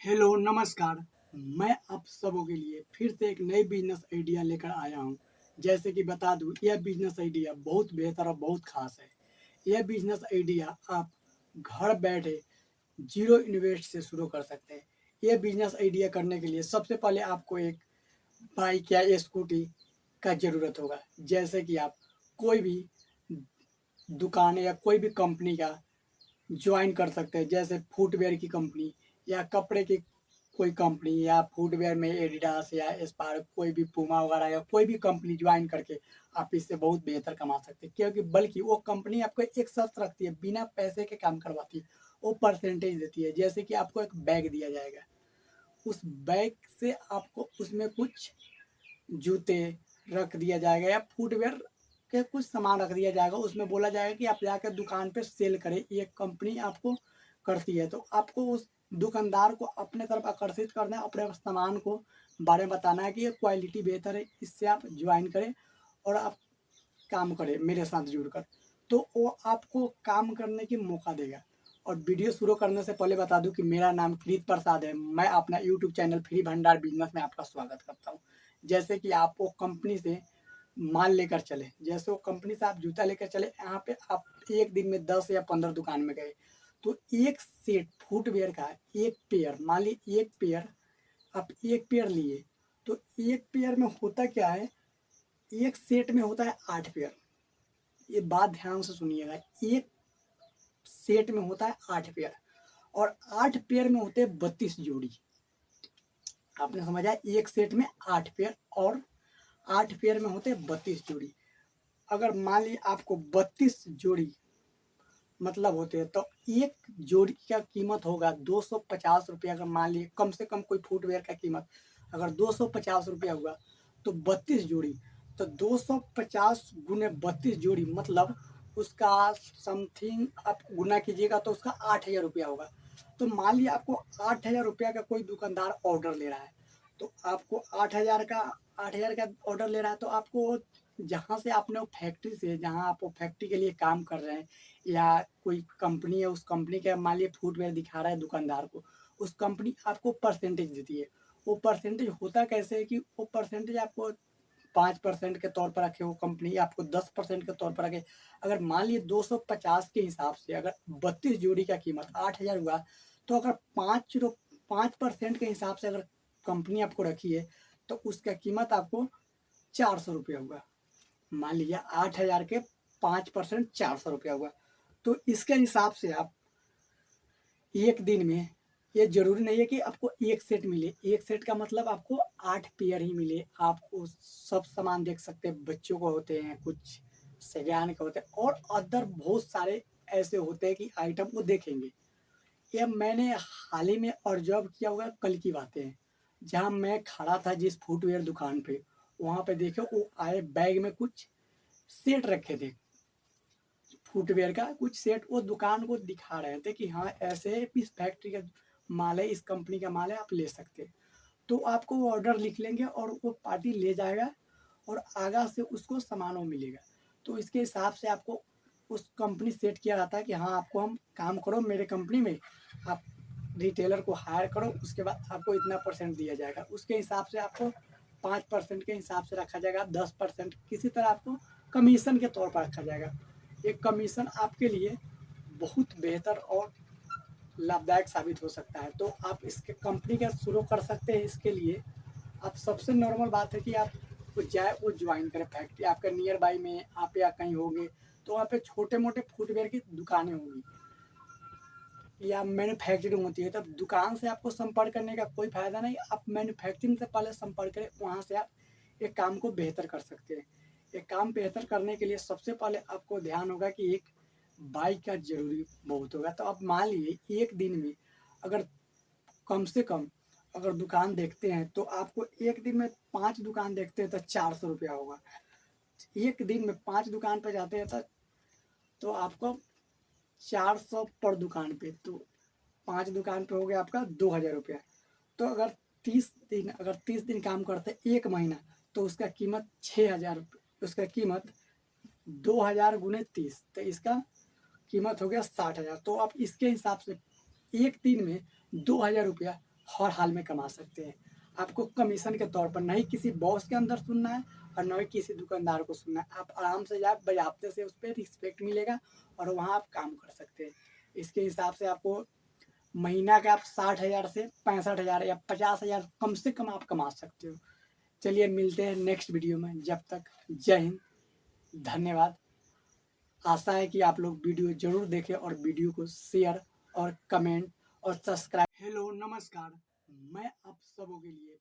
Hello नमस्कार। मैं आप सबों के लिए फिर से एक नई बिजनेस आइडिया लेकर आया हूं। जैसे कि बता दूं, यह बिजनेस आइडिया बहुत बेहतर और बहुत खास है। यह बिजनेस आइडिया आप घर बैठे जीरो इन्वेस्ट से शुरू कर सकते हैं। यह बिजनेस आइडिया करने के लिए सबसे पहले आपको एक बाइक या स्कूटी का ज़रूरत होगा। जैसे कि आप कोई भी दुकान या कोई भी कंपनी का जॉइन कर सकते हैं, जैसे फुटवेयर की कंपनी या कपड़े की कोई कंपनी या फुटवेयर में एडिडास या स्पार्क, कोई भी पूमा वगैरह या कोई भी कंपनी ज्वाइन करके आप इससे बहुत बेहतर कमा सकते हैं। क्योंकि बल्कि वो कंपनी आपको एक शर्त रखती है, बिना पैसे के काम करवाती है। वो परसेंटेज देती है। जैसे कि आपको एक बैग दिया जाएगा, उस बैग से आपको उसमें कुछ जूते रख दिया जाएगा या फुटवेयर के कुछ सामान रख दिया जाएगा। उसमें बोला जाएगा कि आप जाकर दुकान पे सेल करें, ये कंपनी आपको करती है। तो आपको उस दुकानदार को अपने तरफ आकर्षित करना है, अपने सामान को बारे में बताना है कि ये क्वालिटी बेहतर है, इससे आप ज्वाइन करें और आप काम करें मेरे साथ जुड़कर। तो वो आपको काम करने की मौका देगा। और वीडियो शुरू करने से पहले बता दूं कि मेरा नाम कृत प्रसाद है। मैं अपना यूट्यूब चैनल फ्री भंडार बिजनेस में आपका स्वागत करता हूं। जैसे कि आप वो कंपनी से माल लेकर चले, जैसे वो कंपनी से आप जूता लेकर चले, यहाँ पे आप एक दिन में 10 या 15 दुकान में गए, तो एक सेट फुटवेयर का एक पेयर, मान ली एक पेयर, आप एक पेयर लिए, तो एक पेयर में होता क्या है, एक सेट में होता है 8 पेयर। ये बात ध्यान से सुनिएगा, एक सेट में होता है 8 पेयर और 8 पेयर में होते हैं 32 जोड़ी। आपने समझा, एक सेट में 8 पेयर और 8 पेयर में होते हैं 32 जोड़ी। अगर मान ली आपको 32 जोड़ी मतलब होते हैं, तो एक जोड़ी का कीमत होगा 250 रुपया। अगर मान ली कम से कम कोई फुटवेयर का कीमत अगर 250 रुपया हुआ, तो 32 जोड़ी, तो 250 गुने 32 जोड़ी मतलब उसका समथिंग आप गुना कीजिएगा तो उसका 8,000 रुपया होगा। तो मान लिया आपको 8,000 रुपया का कोई दुकानदार ऑर्डर ले रहा है, तो आपको 8,000 का ऑर्डर ले रहा है, तो आपको जहाँ से आपने वो फैक्ट्री से, जहाँ आप वो फैक्ट्री के लिए काम कर रहे हैं या कोई कंपनी है, उस कंपनी के मान लीजिए फुटवेयर दिखा रहा है दुकानदार को, उस कंपनी आपको परसेंटेज देती है। वो परसेंटेज होता कैसे है कि वो परसेंटेज आपको 5% के तौर पर रखे, वो कंपनी आपको 10% के तौर पर रखे। अगर मान लीजिए 250 के हिसाब से अगर 32 जोड़ी का कीमत 8,000 हुआ, तो अगर 5% के हिसाब से अगर कंपनी आपको रखी है, तो उसका कीमत आपको 400 रुपया हुआ। मान लीजिए 8,000 के 5% 400 रुपया हुआ। तो इसके हिसाब से आप एक दिन में, ये जरूरी नहीं है कि आपको एक सेट मिले, एक सेट का मतलब आपको 8 पेयर ही मिले। आप उस सब सामान देख सकते हैं, बच्चों को होते हैं, कुछ सजाने के होते हैं और अदर बहुत सारे ऐसे होते हैं कि आइटम को देखेंगे। ये मैंने हाल ही में ऑब्जर्व किया हुआ, कल की बातें हैं। जहाँ मैं खड़ा था जिस फुटवेयर दुकान पे, वहाँ पे देखे वो आए बैग में कुछ सेट रखे थे, फुटवेयर का कुछ सेट वो दुकान को दिखा रहे थे कि हाँ ऐसे इस फैक्ट्री का माल है, इस कंपनी का माल है, आप ले सकते हैं। तो आपको वो ऑर्डर लिख लेंगे और वो पार्टी ले जाएगा और आगा से उसको सामानों मिलेगा। तो इसके हिसाब से आपको उस कंपनी सेट किया जाता है कि हाँ आपको हम काम करो मेरे कंपनी में, आप रिटेलर को हायर करो, उसके बाद आपको इतना परसेंट दिया जाएगा। उसके हिसाब से आपको 5% के हिसाब से रखा जाएगा, 10% किसी तरह आपको कमीशन के तौर पर रखा जाएगा। एक कमीशन आपके लिए बहुत बेहतर और लाभदायक साबित हो सकता है। तो आप इसके कंपनी का शुरू कर सकते हैं। इसके लिए आप सबसे नॉर्मल बात है कि आप वो ज्वाइन करें फैक्ट्री आपके नियर बाई में, आप या कहीं होंगे, तो वहाँ पे छोटे मोटे फुटवेयर की दुकानें होंगी या मैन्युफैक्चरिंग होती है। तब दुकान से आपको संपर्क करने का कोई फायदा नहीं, आप मैन्युफैक्चरिंग से पहले संपर्क करें, वहाँ से आप एक काम को बेहतर कर सकते हैं। एक काम बेहतर करने के लिए सबसे पहले आपको ध्यान होगा कि एक बाइक का जरूरी बहुत होगा। तो आप मान लीजिए एक दिन में अगर कम से कम अगर दुकान देखते हैं, तो आपको एक दिन में 5 दुकान देखते हैं तो 400 रुपया होगा। एक दिन में 5 दुकान पर जाते हैं तो आपको 400 पर दुकान पे, तो 5 दुकान पे हो गया आपका 2,000 रुपया। तो अगर 30 दिन काम करते एक महीना, तो उसका कीमत 6,000 रुपये, उसका कीमत 2,000 गुने 30, तो इसका कीमत हो गया 60,000। तो आप इसके हिसाब से एक दिन में 2,000 रुपया हर हाल में कमा सकते हैं। आपको कमीशन के तौर पर नहीं किसी बॉस के अंदर सुनना है और न ही किसी दुकानदार को सुनना है। आप आराम से जाए, बजाबते से उस पर रिस्पेक्ट मिलेगा और वहाँ आप काम कर सकते हैं। इसके हिसाब से आपको महीना का आप 60,000 से 65,000 या 50,000 कम से कम आप कमा सकते हो। चलिए मिलते हैं नेक्स्ट वीडियो में। जब तक जय हिंद, धन्यवाद। आशा है कि आप लोग वीडियो जरूर देखें और वीडियो को शेयर और कमेंट और सब्सक्राइब। हेलो नमस्कार, मैं आप सबों के लिए